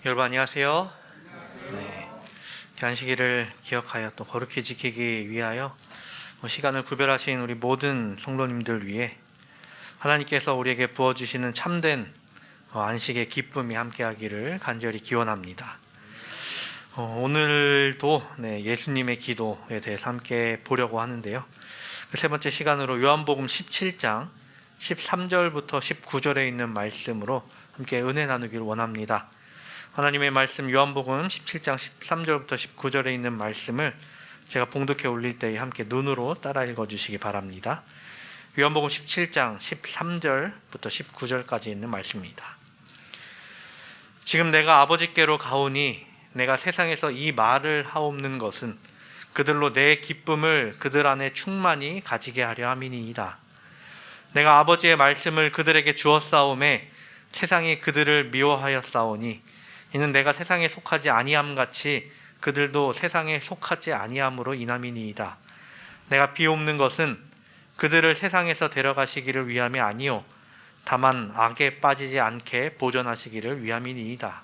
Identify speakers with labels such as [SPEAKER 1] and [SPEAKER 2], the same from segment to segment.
[SPEAKER 1] 여러분 안녕하세요. 네, 안식일을 기억하여 또 거룩히 지키기 위하여 시간을 구별하신 우리 모든 성도님들 위해 하나님께서 우리에게 부어주시는 참된 안식의 기쁨이 함께하기를 간절히 기원합니다. 오늘도 예수님의 기도에 대해서 함께 보려고 하는데요. 세 번째 시간으로 요한복음 17장 13절부터 19절에 있는 말씀으로 함께 은혜 나누기를 원합니다. 하나님의 말씀 요한복음 17장 13절부터 19절에 있는 말씀을 제가 봉독해 올릴 때에 함께 눈으로 따라 읽어주시기 바랍니다. 요한복음 17장 13절부터 19절까지 있는 말씀입니다. 지금 내가 아버지께로 가오니 내가 세상에서 이 말을 하옵는 것은 그들로 내 기쁨을 그들 안에 충만히 가지게 하려 함이니이다. 내가 아버지의 말씀을 그들에게 주었사오매 세상이 그들을 미워하였사오니 이는 내가 세상에 속하지 아니함 같이 그들도 세상에 속하지 아니함으로 인함이니이다. 내가 비옵는 것은 그들을 세상에서 데려가시기를 위함이 아니요 다만 악에 빠지지 않게 보존하시기를 위함이니이다.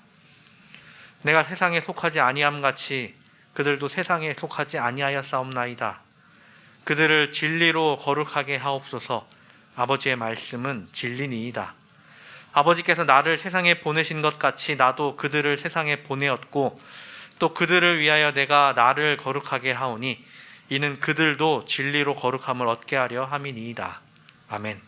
[SPEAKER 1] 내가 세상에 속하지 아니함 같이 그들도 세상에 속하지 아니하였사옵나이다. 그들을 진리로 거룩하게 하옵소서. 아버지의 말씀은 진리니이다. 아버지께서 나를 세상에 보내신 것 같이 나도 그들을 세상에 보내었고 또 그들을 위하여 내가 나를 거룩하게 하오니 이는 그들도 진리로 거룩함을 얻게 하려 함이니이다. 아멘.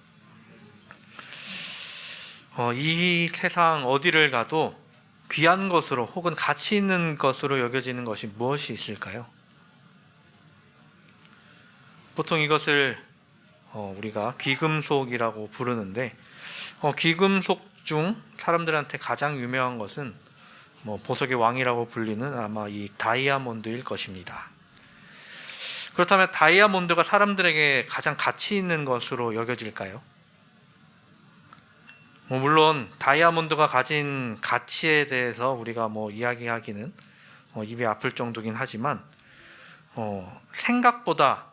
[SPEAKER 1] 이 세상 어디를 가도 귀한 것으로 혹은 가치 있는 것으로 여겨지는 것이 무엇이 있을까요? 보통 이것을 우리가 귀금속이라고 부르는데 귀금속 중 사람들한테 가장 유명한 것은 보석의 왕이라고 불리는 아마 이 다이아몬드일 것입니다. 그렇다면 다이아몬드가 사람들에게 가장 가치 있는 것으로 여겨질까요? 물론 다이아몬드가 가진 가치에 대해서 우리가 이야기하기는 입이 아플 정도긴 하지만 생각보다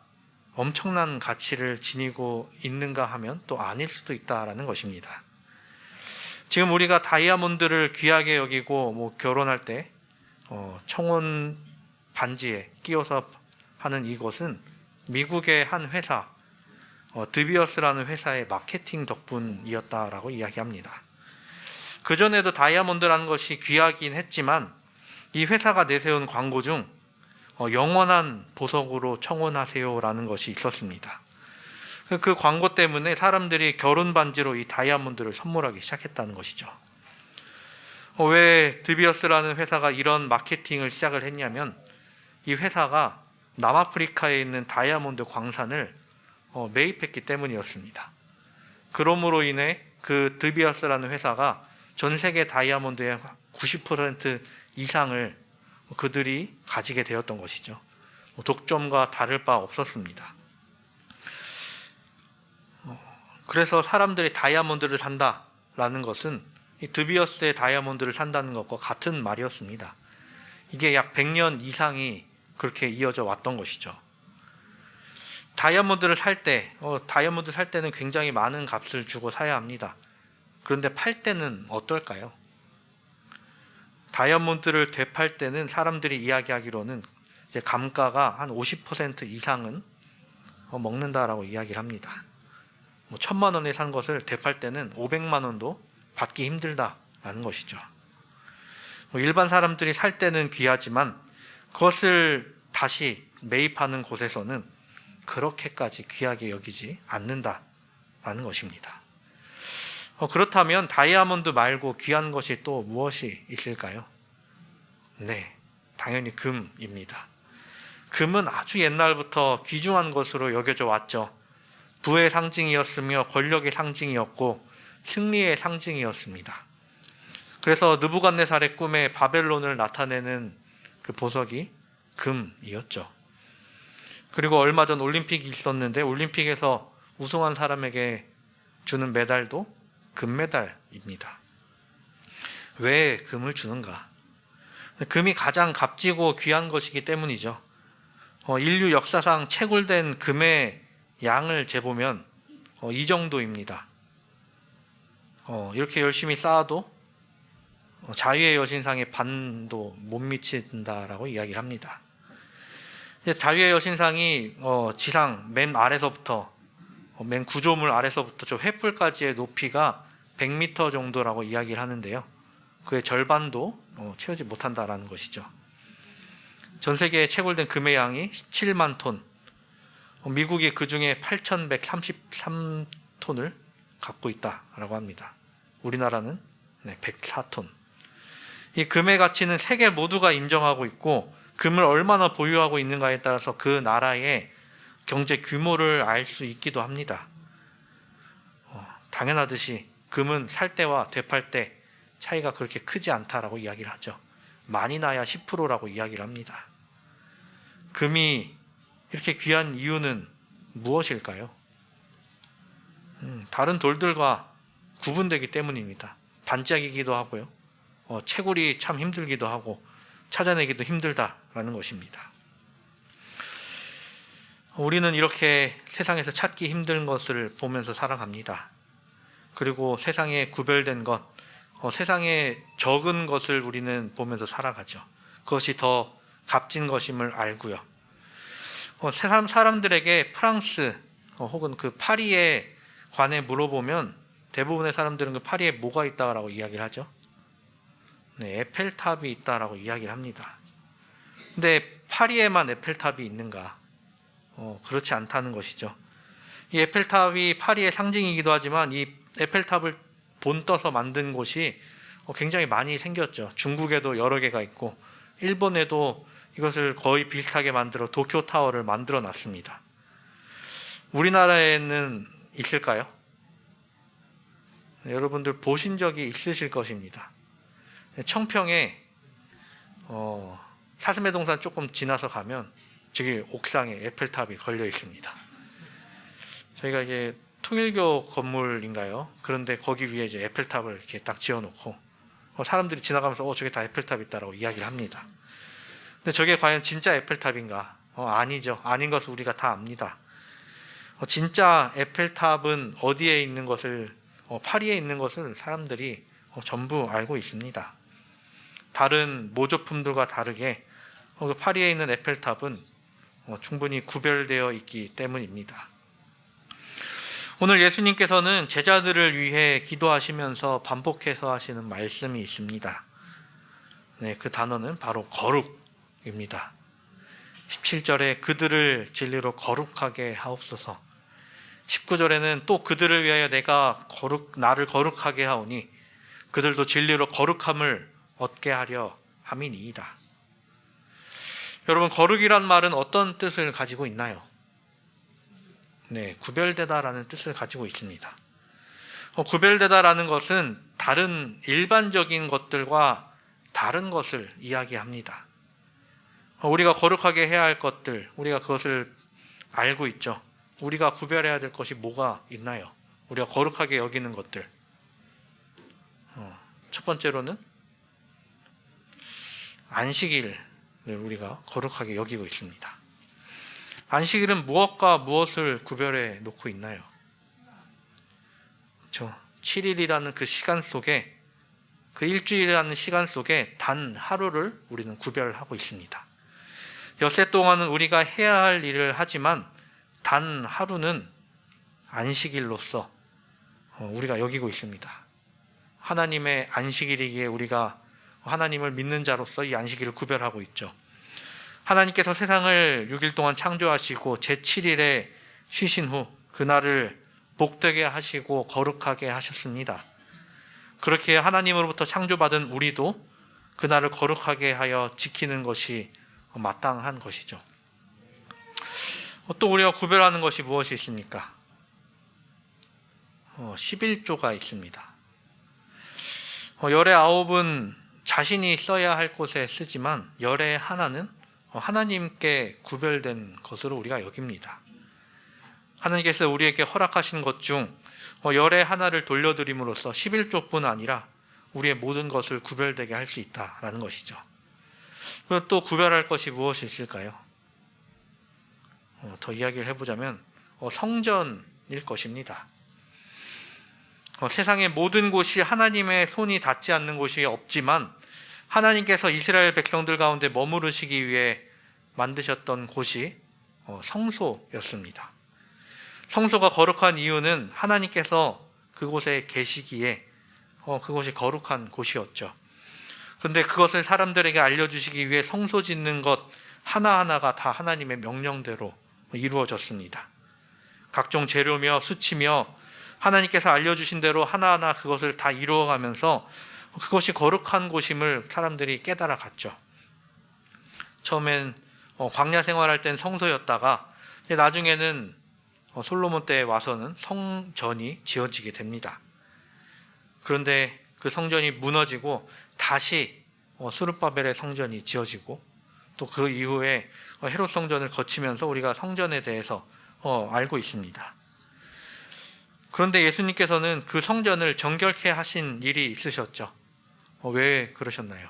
[SPEAKER 1] 엄청난 가치를 지니고 있는가 하면 또 아닐 수도 있다라는 것입니다. 지금 우리가 다이아몬드를 귀하게 여기고 결혼할 때 청혼 반지에 끼워서 하는 이것은 미국의 한 회사 드비어스라는 회사의 마케팅 덕분이었다라고 이야기합니다. 그전에도 다이아몬드라는 것이 귀하긴 했지만 이 회사가 내세운 광고 중 영원한 보석으로 청혼하세요라는 것이 있었습니다. 그 광고 때문에 사람들이 결혼 반지로 이 다이아몬드를 선물하기 시작했다는 것이죠. 왜 드비어스라는 회사가 이런 마케팅을 시작을 했냐면 이 회사가 남아프리카에 있는 다이아몬드 광산을 매입했기 때문이었습니다. 그러므로 인해 그 드비어스라는 회사가 전 세계 다이아몬드의 90% 이상을 그들이 가지게 되었던 것이죠. 독점과 다를 바 없었습니다. 그래서 사람들이 다이아몬드를 산다라는 것은 이 드비어스의 다이아몬드를 산다는 것과 같은 말이었습니다. 이게 약 100년 이상이 그렇게 이어져 왔던 것이죠. 다이아몬드를 살 때는 굉장히 많은 값을 주고 사야 합니다. 그런데 팔 때는 어떨까요? 다이아몬드를 되팔 때는 사람들이 이야기하기로는 이제 감가가 한 50% 이상은 먹는다라고 이야기를 합니다. 1,000만 원에 산 것을 되팔 때는 500만 원도 받기 힘들다라는 것이죠. 일반 사람들이 살 때는 귀하지만 그것을 다시 매입하는 곳에서는 그렇게까지 귀하게 여기지 않는다라는 것입니다. 그렇다면 다이아몬드 말고 귀한 것이 또 무엇이 있을까요? 네, 당연히 금입니다. 금은 아주 옛날부터 귀중한 것으로 여겨져 왔죠. 부의 상징이었으며 권력의 상징이었고 승리의 상징이었습니다. 그래서 느부갓네살의 꿈에 바벨론을 나타내는 그 보석이 금이었죠. 그리고 얼마 전 올림픽이 있었는데 올림픽에서 우승한 사람에게 주는 메달도 금메달입니다. 왜 금을 주는가? 금이 가장 값지고 귀한 것이기 때문이죠. 인류 역사상 채굴된 금의 양을 재보면 이 정도입니다. 이렇게 열심히 쌓아도 자유의 여신상의 반도 못 미친다라고 이야기를 합니다. 자유의 여신상이 지상 맨 아래서부터 맨 구조물 아래서부터 저 횃불까지의 높이가 100m 정도라고 이야기를 하는데요. 그의 절반도 채우지 못한다라는 것이죠. 전 세계에 채굴된 금의 양이 17만 톤, 미국이 그 중에 8,133톤을 갖고 있다라고 합니다. 우리나라는 104톤. 이 금의 가치는 세계 모두가 인정하고 있고, 금을 얼마나 보유하고 있는가에 따라서 그 나라의 경제 규모를 알 수 있기도 합니다. 당연하듯이 금은 살 때와 되팔 때 차이가 그렇게 크지 않다라고 이야기를 하죠. 많이 나야 10%라고 이야기를 합니다. 금이 이렇게 귀한 이유는 무엇일까요? 다른 돌들과 구분되기 때문입니다. 반짝이기도 하고요. 채굴이 참 힘들기도 하고 찾아내기도 힘들다라는 것입니다. 우리는 이렇게 세상에서 찾기 힘든 것을 보면서 살아갑니다. 그리고 세상에 구별된 것, 세상에 적은 것을 우리는 보면서 살아가죠. 그것이 더 값진 것임을 알고요. 사람들에게 프랑스 혹은 그 파리에 관해 물어보면 대부분의 사람들은 그 파리에 뭐가 있다라고 이야기를 하죠. 에펠탑이 있다라고 이야기를 합니다. 근데 파리에만 에펠탑이 있는가? 그렇지 않다는 것이죠. 이 에펠탑이 파리의 상징이기도 하지만 이 에펠탑을 본떠서 만든 곳이 굉장히 많이 생겼죠. 중국에도 여러 개가 있고 일본에도 이것을 거의 비슷하게 만들어 도쿄타워를 만들어 놨습니다. 우리나라에는 있을까요? 여러분들 보신 적이 있으실 것입니다. 청평에 사슴해동산 조금 지나서 가면 저기 옥상에 에펠탑이 걸려 있습니다. 저희가 이제 통일교 건물인가요? 그런데 거기 위에 이제 에펠탑을 이렇게 딱 지어놓고 사람들이 지나가면서 저게 다 에펠탑 있다라고 이야기를 합니다. 근데 저게 과연 진짜 에펠탑인가? 아니죠. 아닌 것을 우리가 다 압니다. 진짜 에펠탑은 어디에 있는 것을 파리에 있는 것을 사람들이 전부 알고 있습니다. 다른 모조품들과 다르게 파리에 있는 에펠탑은 충분히 구별되어 있기 때문입니다. 오늘 예수님께서는 제자들을 위해 기도하시면서 반복해서 하시는 말씀이 있습니다. 그 단어는 바로 거룩입니다. 17절에 그들을 진리로 거룩하게 하옵소서. 19절에는 또 그들을 위하여 내가 나를 거룩하게 하오니 그들도 진리로 거룩함을 얻게 하려 함이니이다. 여러분, 거룩이란 말은 어떤 뜻을 가지고 있나요? 구별되다라는 뜻을 가지고 있습니다. 구별되다라는 것은 다른 일반적인 것들과 다른 것을 이야기합니다. 우리가 거룩하게 해야 할 것들, 우리가 그것을 알고 있죠. 우리가 구별해야 될 것이 뭐가 있나요? 우리가 거룩하게 여기는 것들. 첫 번째로는 안식일을 우리가 거룩하게 여기고 있습니다. 안식일은 무엇과 무엇을 구별해 놓고 있나요? 그렇죠. 7일이라는 그 시간 속에, 그 일주일이라는 시간 속에 단 하루를 우리는 구별하고 있습니다. 엿새 동안은 우리가 해야 할 일을 하지만 단 하루는 안식일로서 우리가 여기고 있습니다. 하나님의 안식일이기에 우리가 하나님을 믿는 자로서 이 안식일을 구별하고 있죠. 하나님께서 세상을 6일 동안 창조하시고 제7일에 쉬신 후 그날을 복되게 하시고 거룩하게 하셨습니다. 그렇게 하나님으로부터 창조받은 우리도 그날을 거룩하게 하여 지키는 것이 마땅한 것이죠. 또 우리가 구별하는 것이 무엇이 있습니까? 11조가 있습니다. 열의 9은 자신이 써야 할 곳에 쓰지만 열의 하나는 하나님께 구별된 것으로 우리가 여깁니다. 하나님께서 우리에게 허락하신 것 중 열의 하나를 돌려드림으로써 11조뿐 아니라 우리의 모든 것을 구별되게 할 수 있다라는 것이죠. 그리고 또 구별할 것이 무엇이 있을까요? 더 이야기를 해보자면 성전일 것입니다. 세상의 모든 곳이 하나님의 손이 닿지 않는 곳이 없지만 하나님께서 이스라엘 백성들 가운데 머무르시기 위해 만드셨던 곳이 성소였습니다. 성소가 거룩한 이유는 하나님께서 그곳에 계시기에 그곳이 거룩한 곳이었죠. 그런데 그것을 사람들에게 알려주시기 위해 성소 짓는 것 하나하나가 다 하나님의 명령대로 이루어졌습니다. 각종 재료며 수치며 하나님께서 알려주신 대로 하나하나 그것을 다 이루어가면서 그것이 거룩한 곳임을 사람들이 깨달아 갔죠. 처음엔 광야 생활할 땐 성소였다가 나중에는 솔로몬 때에 와서는 성전이 지어지게 됩니다. 그런데 그 성전이 무너지고 다시 스룹바벨의 성전이 지어지고 또 그 이후에 헤롯 성전을 거치면서 우리가 성전에 대해서 알고 있습니다. 그런데 예수님께서는 그 성전을 정결케 하신 일이 있으셨죠. 왜 그러셨나요?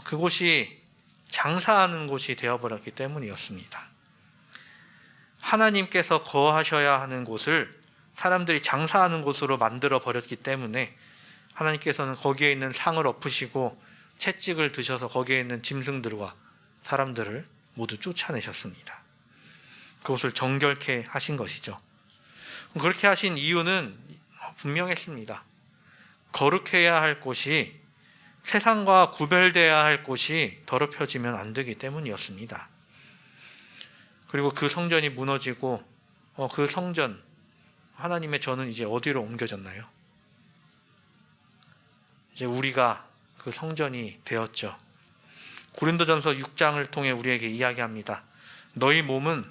[SPEAKER 1] 그곳이 장사하는 곳이 되어버렸기 때문이었습니다. 하나님께서 거하셔야 하는 곳을 사람들이 장사하는 곳으로 만들어 버렸기 때문에 하나님께서는 거기에 있는 상을 엎으시고 채찍을 드셔서 거기에 있는 짐승들과 사람들을 모두 쫓아내셨습니다. 그것을 정결케 하신 것이죠. 그렇게 하신 이유는 분명했습니다. 거룩해야 할 곳이 세상과 구별되어야 할 곳이 더럽혀지면 안 되기 때문이었습니다. 그리고 그 성전이 무너지고 그 성전, 하나님의 전은 이제 어디로 옮겨졌나요? 이제 우리가 그 성전이 되었죠. 고린도전서 6장을 통해 우리에게 이야기합니다. 너희 몸은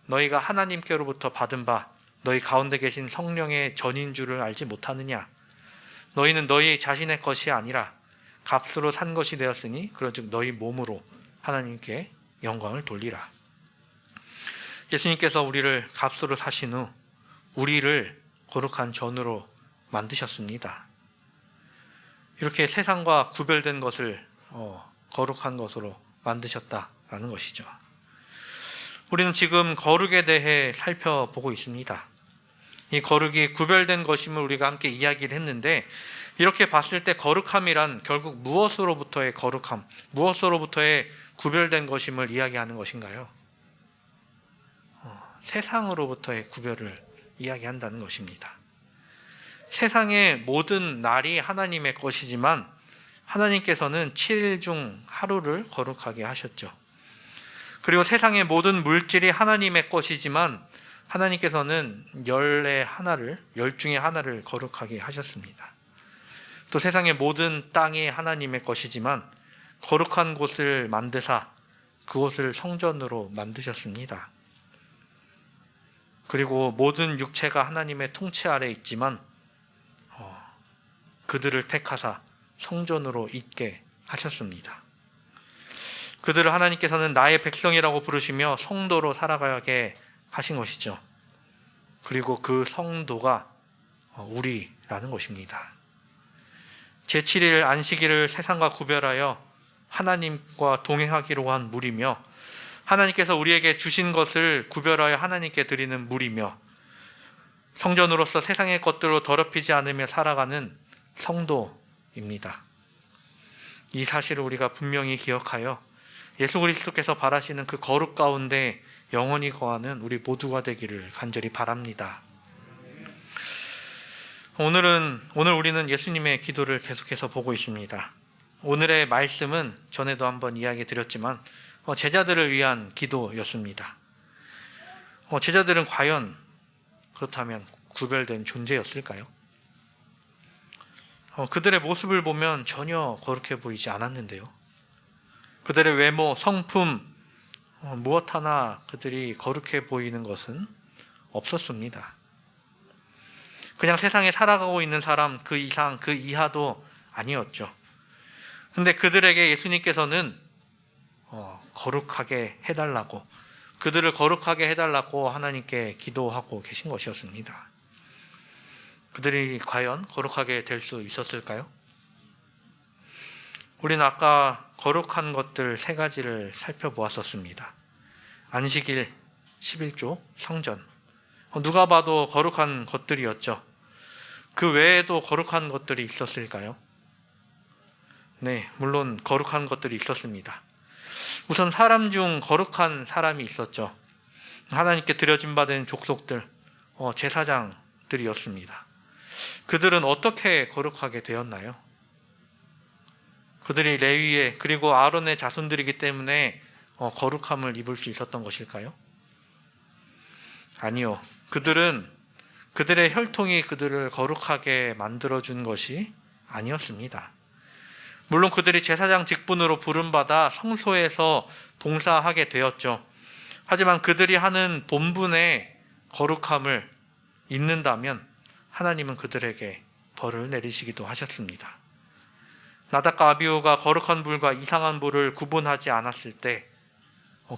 [SPEAKER 1] 너희가 하나님께로부터 받은 바 너희 가운데 계신 성령의 전인 줄을 알지 못하느냐? 너희는 너희 자신의 것이 아니라 값으로 산 것이 되었으니 그런즉 너희 몸으로 하나님께 영광을 돌리라. 예수님께서 우리를 값으로 사신 후 우리를 거룩한 전으로 만드셨습니다. 이렇게 세상과 구별된 것을 거룩한 것으로 만드셨다라는 것이죠. 우리는 지금 거룩에 대해 살펴보고 있습니다. 이 거룩이 구별된 것임을 우리가 함께 이야기를 했는데 이렇게 봤을 때 거룩함이란 결국 무엇으로부터의 거룩함, 무엇으로부터의 구별된 것임을 이야기하는 것인가요? 세상으로부터의 구별을 이야기한다는 것입니다. 세상의 모든 날이 하나님의 것이지만 하나님께서는 7일 중 하루를 거룩하게 하셨죠. 그리고 세상의 모든 물질이 하나님의 것이지만 하나님께서는 열 중에 하나를 거룩하게 하셨습니다. 또 세상의 모든 땅이 하나님의 것이지만 거룩한 곳을 만드사 그곳을 성전으로 만드셨습니다. 그리고 모든 육체가 하나님의 통치 아래 있지만 그들을 택하사 성전으로 있게 하셨습니다. 그들을 하나님께서는 나의 백성이라고 부르시며 성도로 살아가게 하신 것이죠. 그리고 그 성도가 우리라는 것입니다. 제7일 안식일을 세상과 구별하여 하나님과 동행하기로 한 물이며 하나님께서 우리에게 주신 것을 구별하여 하나님께 드리는 물이며 성전으로서 세상의 것들로 더럽히지 않으며 살아가는 성도입니다. 이 사실을 우리가 분명히 기억하여 예수 그리스도께서 바라시는 그 거룩 가운데 영원히 거하는 우리 모두가 되기를 간절히 바랍니다. 오늘 우리는 예수님의 기도를 계속해서 보고 있습니다. 오늘의 말씀은 전에도 한번 이야기 드렸지만 제자들을 위한 기도였습니다. 제자들은 과연 그렇다면 구별된 존재였을까요? 그들의 모습을 보면 전혀 거룩해 보이지 않았는데요. 그들의 외모, 성품, 무엇 하나 그들이 거룩해 보이는 것은 없었습니다. 그냥 세상에 살아가고 있는 사람 그 이상, 그 이하도 아니었죠. 근데 그들에게 예수님께서는 거룩하게 해달라고, 그들을 거룩하게 해달라고 하나님께 기도하고 계신 것이었습니다. 그들이 과연 거룩하게 될 수 있었을까요? 우리는 아까 거룩한 것들 3가지를 살펴보았었습니다. 안식일, 11조, 성전. 누가 봐도 거룩한 것들이었죠. 그 외에도 거룩한 것들이 있었을까요? 네, 물론 거룩한 것들이 있었습니다. 우선 사람 중 거룩한 사람이 있었죠. 하나님께 드려진 바 된 족속들, 제사장들이었습니다. 그들은 어떻게 거룩하게 되었나요? 그들이 레위의 그리고 아론의 자손들이기 때문에 거룩함을 입을 수 있었던 것일까요? 아니요. 그들의 혈통이 그들을 거룩하게 만들어준 것이 아니었습니다. 물론 그들이 제사장 직분으로 부름받아 성소에서 봉사하게 되었죠. 하지만 그들이 하는 본분의 거룩함을 잊는다면 하나님은 그들에게 벌을 내리시기도 하셨습니다. 나답과 아비후가 거룩한 불과 이상한 불을 구분하지 않았을 때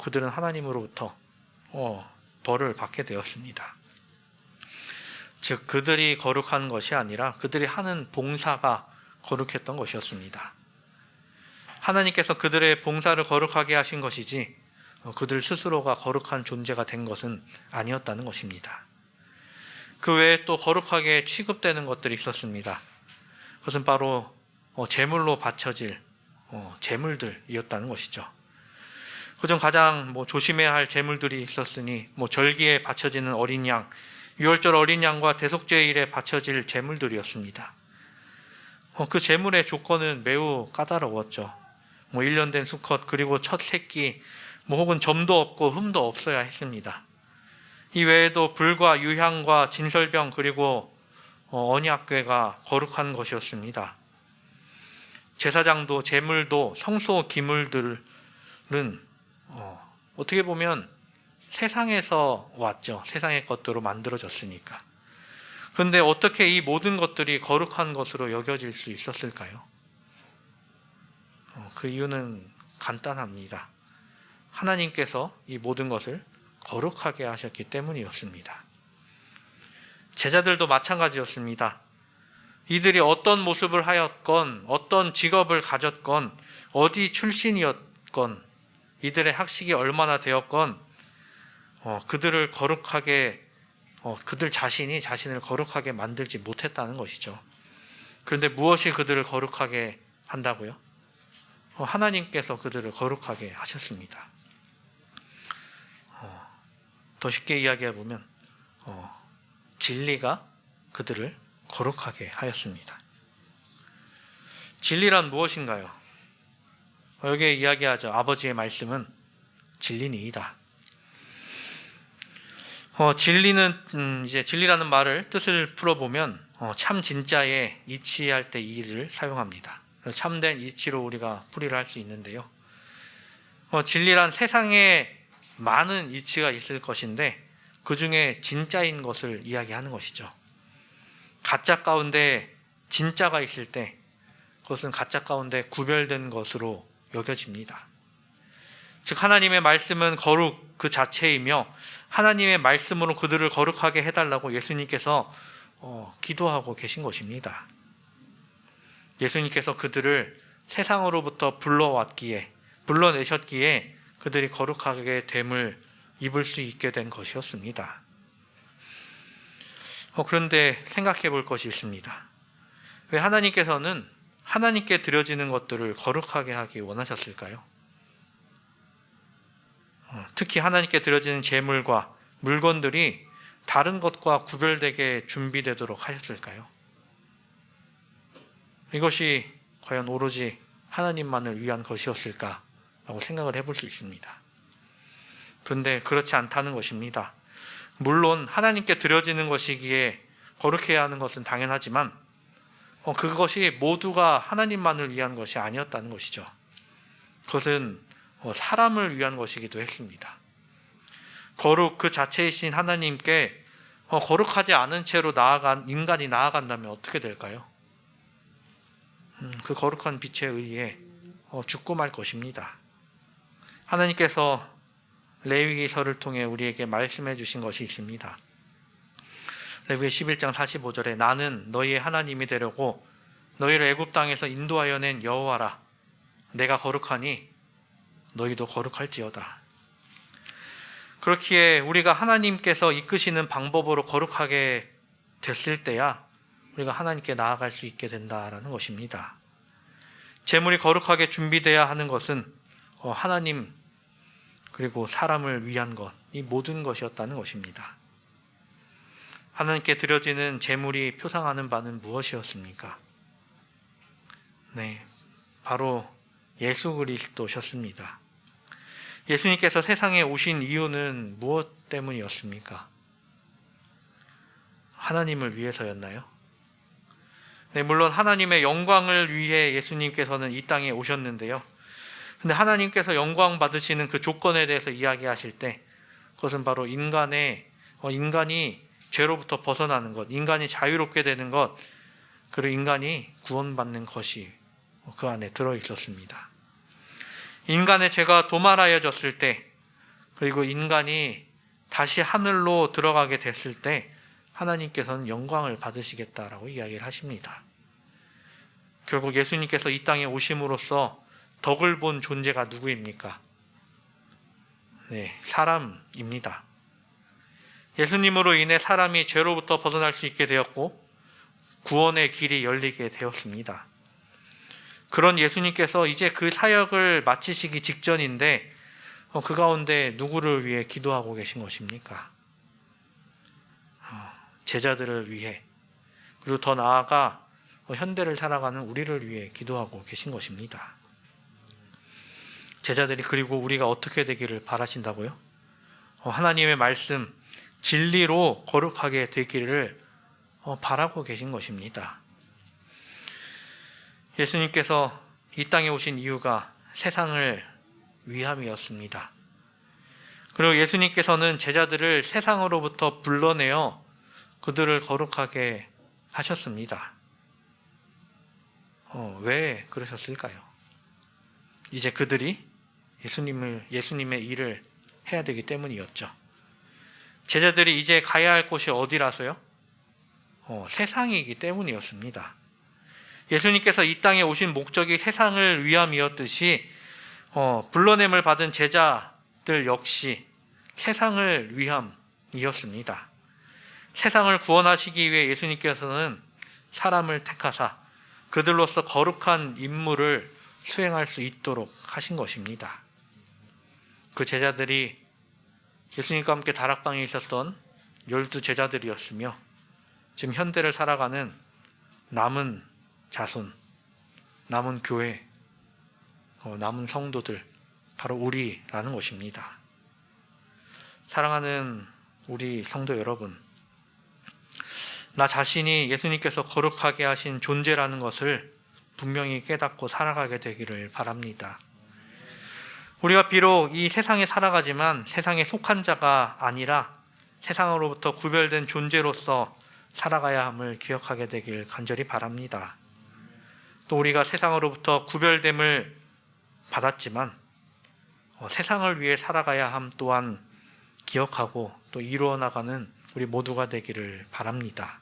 [SPEAKER 1] 그들은 하나님으로부터 벌을 받게 되었습니다. 즉 그들이 거룩한 것이 아니라 그들이 하는 봉사가 거룩했던 것이었습니다. 하나님께서 그들의 봉사를 거룩하게 하신 것이지 그들 스스로가 거룩한 존재가 된 것은 아니었다는 것입니다. 그 외에 또 거룩하게 취급되는 것들이 있었습니다. 그것은 바로 제물로 바쳐질 제물들이었다는 것이죠. 그중 가장 조심해야 할 제물들이 있었으니 절기에 바쳐지는 어린 양, 유월절 어린 양과 대속죄일에 바쳐질 제물들이었습니다. 그 제물의 조건은 매우 까다로웠죠. 1년 된 수컷 그리고 첫 새끼 혹은 점도 없고 흠도 없어야 했습니다. 이 외에도 불과 유향과 진설병 그리고 언약궤가 거룩한 것이었습니다. 제사장도 제물도 성소 기물들은 어떻게 보면 세상에서 왔죠. 세상의 것들로 만들어졌으니까. 그런데 어떻게 이 모든 것들이 거룩한 것으로 여겨질 수 있었을까요? 그 이유는 간단합니다. 하나님께서 이 모든 것을 거룩하게 하셨기 때문이었습니다. 제자들도 마찬가지였습니다. 이들이 어떤 모습을 하였건 어떤 직업을 가졌건 어디 출신이었건 이들의 학식이 얼마나 되었건 그들을 거룩하게 그들 자신이 자신을 거룩하게 만들지 못했다는 것이죠. 그런데 무엇이 그들을 거룩하게 한다고요? 하나님께서 그들을 거룩하게 하셨습니다. 더 쉽게 이야기해보면 진리가 그들을 거룩하게 하였습니다. 진리란 무엇인가요? 여기에 이야기하죠. 아버지의 말씀은 진리니이다. 진리라는 말을 뜻을 풀어보면 참 진짜에 이치할 때 이를 사용합니다. 참된 이치로 우리가 풀이를 할 수 있는데요. 진리란 세상에 많은 이치가 있을 것인데 그 중에 진짜인 것을 이야기하는 것이죠. 가짜 가운데 진짜가 있을 때 그것은 가짜 가운데 구별된 것으로 여겨집니다. 즉 하나님의 말씀은 거룩 그 자체이며 하나님의 말씀으로 그들을 거룩하게 해달라고 예수님께서 기도하고 계신 것입니다. 예수님께서 그들을 세상으로부터 불러내셨기에 그들이 거룩하게 됨을 입을 수 있게 된 것이었습니다. 그런데 생각해 볼 것이 있습니다. 왜 하나님께서는 하나님께 드려지는 것들을 거룩하게 하기 원하셨을까요? 특히 하나님께 드려지는 제물과 물건들이 다른 것과 구별되게 준비되도록 하셨을까요? 이것이 과연 오로지 하나님만을 위한 것이었을까라고 생각을 해볼 수 있습니다. 그런데 그렇지 않다는 것입니다. 물론 하나님께 드려지는 것이기에 거룩해야 하는 것은 당연하지만 그것이 모두가 하나님만을 위한 것이 아니었다는 것이죠. 그것은 사람을 위한 것이기도 했습니다. 거룩 그 자체이신 하나님께 거룩하지 않은 채로 인간이 나아간다면 어떻게 될까요? 그 거룩한 빛에 의해 죽고 말 것입니다. 하나님께서 레위기서를 통해 우리에게 말씀해 주신 것이 있습니다. 레위기 11장 45절에 나는 너희의 하나님이 되려고 너희를 애굽 땅에서 인도하여 낸 여호와라. 내가 거룩하니 너희도 거룩할지어다. 그렇기에 우리가 하나님께서 이끄시는 방법으로 거룩하게 됐을 때야 우리가 하나님께 나아갈 수 있게 된다라는 것입니다. 제물이 거룩하게 준비되어야 하는 것은 하나님 그리고 사람을 위한 것, 이 모든 것이었다는 것입니다. 하나님께 드려지는 제물이 표상하는 바는 무엇이었습니까? 네, 바로 예수 그리스도셨습니다. 예수님께서 세상에 오신 이유는 무엇 때문이었습니까? 하나님을 위해서였나요? 네, 물론 하나님의 영광을 위해 예수님께서는 이 땅에 오셨는데요. 근데 하나님께서 영광 받으시는 그 조건에 대해서 이야기하실 때 그것은 바로 인간이 죄로부터 벗어나는 것, 인간이 자유롭게 되는 것, 그리고 인간이 구원받는 것이 그 안에 들어있었습니다. 인간의 죄가 도말하여졌을 때, 그리고 인간이 다시 하늘로 들어가게 됐을 때 하나님께서는 영광을 받으시겠다라고 이야기를 하십니다. 결국 예수님께서 이 땅에 오심으로써 덕을 본 존재가 누구입니까? 네, 사람입니다. 예수님으로 인해 사람이 죄로부터 벗어날 수 있게 되었고 구원의 길이 열리게 되었습니다. 그런 예수님께서 이제 그 사역을 마치시기 직전인데 그 가운데 누구를 위해 기도하고 계신 것입니까? 제자들을 위해, 그리고 더 나아가 현대를 살아가는 우리를 위해 기도하고 계신 것입니다. 제자들이 그리고 우리가 어떻게 되기를 바라신다고요? 하나님의 말씀, 진리로 거룩하게 되기를 바라고 계신 것입니다. 예수님께서 이 땅에 오신 이유가 세상을 위함이었습니다. 그리고 예수님께서는 제자들을 세상으로부터 불러내어 그들을 거룩하게 하셨습니다. 왜 그러셨을까요? 이제 그들이 예수님의 일을 해야 되기 때문이었죠. 제자들이 이제 가야 할 곳이 어디라서요? 세상이기 때문이었습니다. 예수님께서 이 땅에 오신 목적이 세상을 위함이었듯이 불러냄을 받은 제자들 역시 세상을 위함이었습니다. 세상을 구원하시기 위해 예수님께서는 사람을 택하사 그들로서 거룩한 임무를 수행할 수 있도록 하신 것입니다. 그 제자들이 예수님과 함께 다락방에 있었던 12제자들이었으며 지금 현대를 살아가는 남은 자손, 남은 교회, 남은 성도들, 바로 우리라는 것입니다. 사랑하는 우리 성도 여러분, 나 자신이 예수님께서 거룩하게 하신 존재라는 것을 분명히 깨닫고 살아가게 되기를 바랍니다. 우리가 비록 이 세상에 살아가지만 세상에 속한 자가 아니라 세상으로부터 구별된 존재로서 살아가야 함을 기억하게 되길 간절히 바랍니다. 또 우리가 세상으로부터 구별됨을 받았지만 세상을 위해 살아가야 함 또한 기억하고 또 이루어 나가는 우리 모두가 되기를 바랍니다.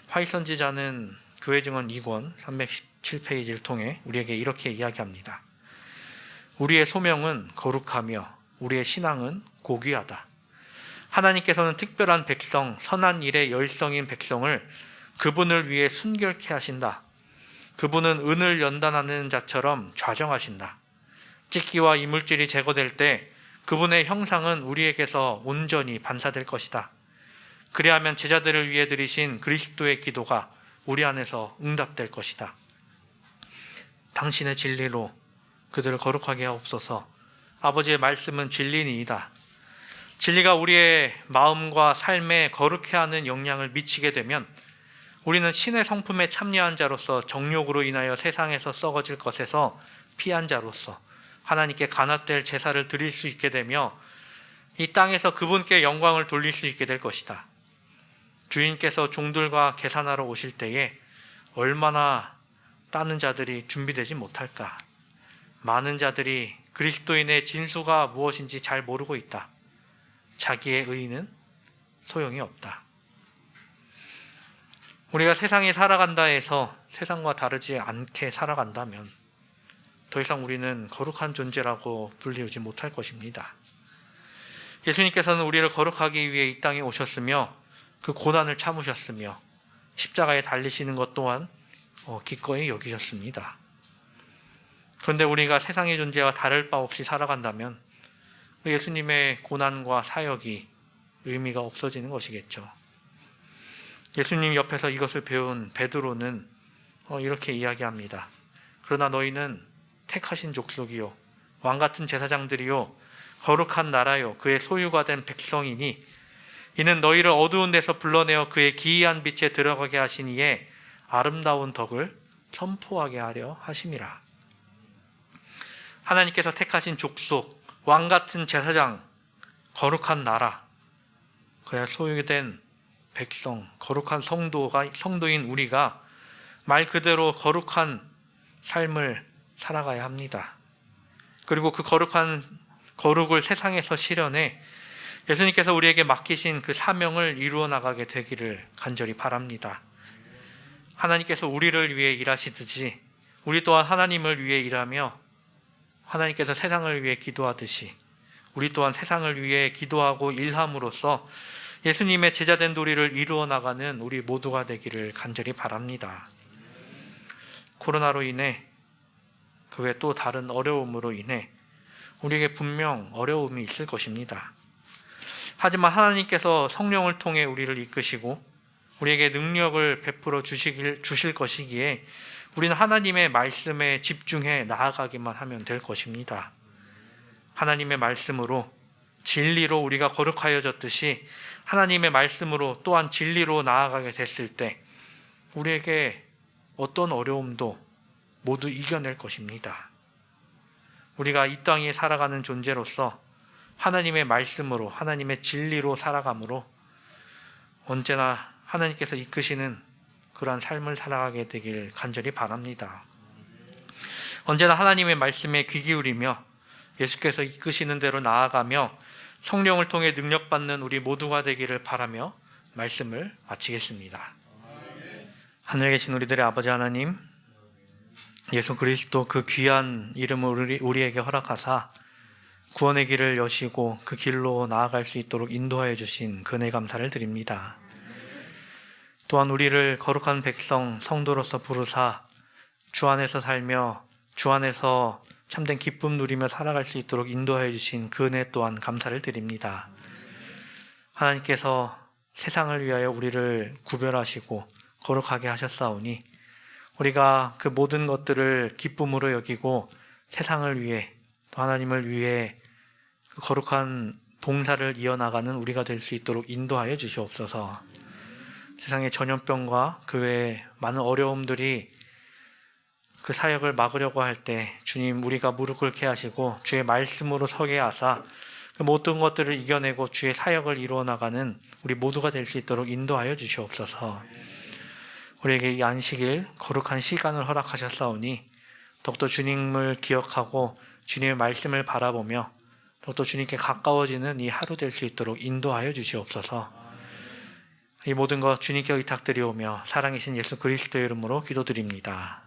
[SPEAKER 1] 화이선지자는 교회 증언 2권 317페이지를 통해 우리에게 이렇게 이야기합니다. 우리의 소명은 거룩하며 우리의 신앙은 고귀하다. 하나님께서는 특별한 백성, 선한 일에 열성인 백성을 그분을 위해 순결케 하신다. 그분은 은을 연단하는 자처럼 좌정하신다. 찢기와 이물질이 제거될 때 그분의 형상은 우리에게서 온전히 반사될 것이다. 그리하면 제자들을 위해 드리신 그리스도의 기도가 우리 안에서 응답될 것이다. 당신의 진리로 그들을 거룩하게 하옵소서. 아버지의 말씀은 진리니이다. 진리가 우리의 마음과 삶에 거룩해 하는 영향을 미치게 되면 우리는 신의 성품에 참여한 자로서 정욕으로 인하여 세상에서 썩어질 것에서 피한 자로서 하나님께 간합될 제사를 드릴 수 있게 되며 이 땅에서 그분께 영광을 돌릴 수 있게 될 것이다. 주인께서 종들과 계산하러 오실 때에 얼마나 따는 자들이 준비되지 못할까? 많은 자들이 그리스도인의 진수가 무엇인지 잘 모르고 있다. 자기의 의는 소용이 없다. 우리가 세상에 살아간다 해서 세상과 다르지 않게 살아간다면 더 이상 우리는 거룩한 존재라고 불리우지 못할 것입니다. 예수님께서는 우리를 거룩하기 위해 이 땅에 오셨으며 그 고난을 참으셨으며 십자가에 달리시는 것 또한 기꺼이 여기셨습니다. 그런데 우리가 세상의 존재와 다를 바 없이 살아간다면 예수님의 고난과 사역이 의미가 없어지는 것이겠죠. 예수님 옆에서 이것을 배운 베드로는 이렇게 이야기합니다. 그러나 너희는 택하신 족속이요 왕같은 제사장들이요 거룩한 나라요 그의 소유가 된 백성이니 이는 너희를 어두운 데서 불러내어 그의 기이한 빛에 들어가게 하신 이에 아름다운 덕을 선포하게 하려 하심이라. 하나님께서 택하신 족속, 왕같은 제사장, 거룩한 나라, 그의 소유된 백성, 거룩한 성도인 우리가 말 그대로 거룩한 삶을 살아가야 합니다. 그리고 그 거룩을 세상에서 실현해 예수님께서 우리에게 맡기신 그 사명을 이루어 나가게 되기를 간절히 바랍니다. 하나님께서 우리를 위해 일하시듯이 우리 또한 하나님을 위해 일하며 하나님께서 세상을 위해 기도하듯이 우리 또한 세상을 위해 기도하고 일함으로써 예수님의 제자된 도리를 이루어 나가는 우리 모두가 되기를 간절히 바랍니다. 코로나로 인해 그 외 또 다른 어려움으로 인해 우리에게 분명 어려움이 있을 것입니다. 하지만 하나님께서 성령을 통해 우리를 이끄시고 우리에게 능력을 베풀어 주실 것이기에 우리는 하나님의 말씀에 집중해 나아가기만 하면 될 것입니다. 하나님의 말씀으로 진리로 우리가 거룩하여졌듯이 하나님의 말씀으로 또한 진리로 나아가게 됐을 때 우리에게 어떤 어려움도 모두 이겨낼 것입니다. 우리가 이 땅에 살아가는 존재로서 하나님의 말씀으로 하나님의 진리로 살아감으로 언제나 하나님께서 이끄시는 그러한 삶을 살아가게 되길 간절히 바랍니다. 언제나 하나님의 말씀에 귀 기울이며 예수께서 이끄시는 대로 나아가며 성령을 통해 능력받는 우리 모두가 되기를 바라며 말씀을 마치겠습니다. 하늘에 계신 우리들의 아버지 하나님, 예수 그리스도 그 귀한 이름을 우리에게 허락하사 구원의 길을 여시고 그 길로 나아갈 수 있도록 인도하여 주신 그 은혜 감사를 드립니다. 또한 우리를 거룩한 백성, 성도로서 부르사 주 안에서 살며 주 안에서 참된 기쁨 누리며 살아갈 수 있도록 인도하여 주신 그 은혜 또한 감사를 드립니다. 하나님께서 세상을 위하여 우리를 구별하시고 거룩하게 하셨사오니 우리가 그 모든 것들을 기쁨으로 여기고 세상을 위해 또 하나님을 위해 그 거룩한 봉사를 이어나가는 우리가 될 수 있도록 인도하여 주시옵소서. 세상의 전염병과 그 외에 많은 어려움들이 그 사역을 막으려고 할 때 주님 우리가 무릎 꿇게 하시고 주의 말씀으로 서게 하사 그 모든 것들을 이겨내고 주의 사역을 이루어 나가는 우리 모두가 될 수 있도록 인도하여 주시옵소서. 우리에게 이 안식일 거룩한 시간을 허락하셨사오니 더욱더 주님을 기억하고 주님의 말씀을 바라보며 더욱더 주님께 가까워지는 이 하루 될 수 있도록 인도하여 주시옵소서. 이 모든 것 주님께 의탁드리오며 사랑이신 예수 그리스도의 이름으로 기도드립니다.